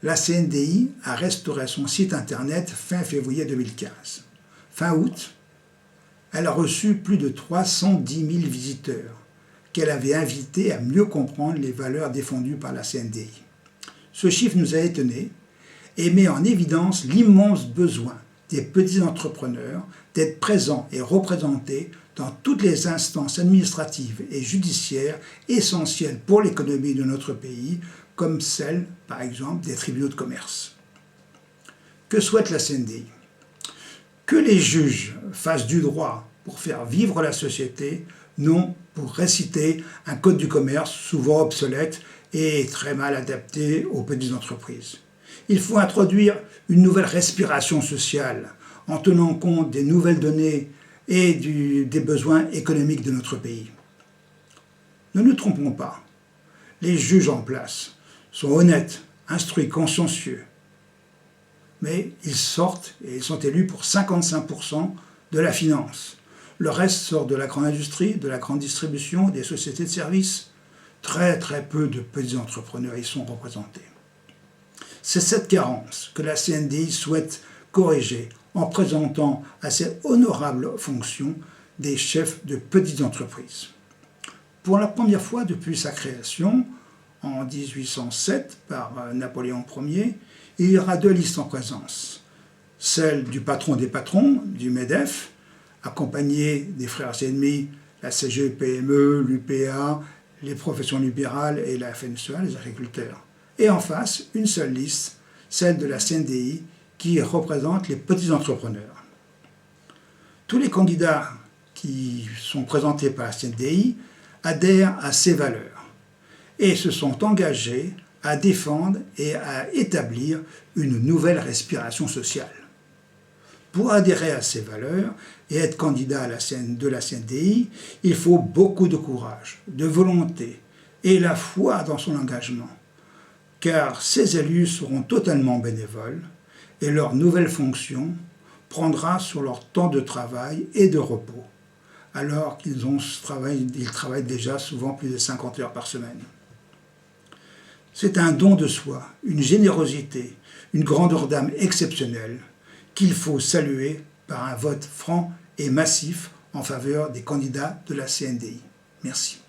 la CNDI a restauré son site internet fin février 2015. Fin août, elle a reçu plus de 310 000 visiteurs qu'elle avait invités à mieux comprendre les valeurs défendues par la CNDI. Ce chiffre nous a étonnés et met en évidence l'immense besoin des petits entrepreneurs d'être présents et représentés dans toutes les instances administratives et judiciaires essentielles pour l'économie de notre pays, comme celle, par exemple, des tribunaux de commerce. Que souhaite la CNDI? Que les juges fassent du droit pour faire vivre la société, non pour réciter un code du commerce souvent obsolète et très mal adapté aux petites entreprises. Il faut introduire une nouvelle respiration sociale en tenant compte des nouvelles données et des besoins économiques de notre pays. Ne nous trompons pas, les juges en place sont honnêtes, instruits, consciencieux, mais ils sortent et ils sont élus pour 55% de la finance. Le reste sort de la grande industrie, de la grande distribution, des sociétés de services. Très peu de petits entrepreneurs y sont représentés. C'est cette carence que la CNDI souhaite corriger en présentant à cette honorable fonction des chefs de petites entreprises. Pour la première fois depuis sa création, en 1807 par Napoléon Ier, il y aura deux listes en présence. Celle du patron des patrons, du MEDEF, accompagné des frères ennemis, la CGPME, l'UPA, les professions libérales et la FNSEA, les agriculteurs. Et en face, une seule liste, celle de la CNDI, qui représente les petits entrepreneurs. Tous les candidats qui sont présentés par la CNDI adhèrent à ces valeurs et se sont engagés à défendre et à établir une nouvelle respiration sociale. Pour adhérer à ces valeurs et être candidat de la CNDI, il faut beaucoup de courage, de volonté et la foi dans son engagement, car ces élus seront totalement bénévoles et leur nouvelle fonction prendra sur leur temps de travail et de repos, alors qu'ils travaillent déjà souvent plus de 50 heures par semaine. C'est un don de soi, une générosité, une grandeur d'âme exceptionnelle qu'il faut saluer par un vote franc et massif en faveur des candidats de la CNDI. Merci.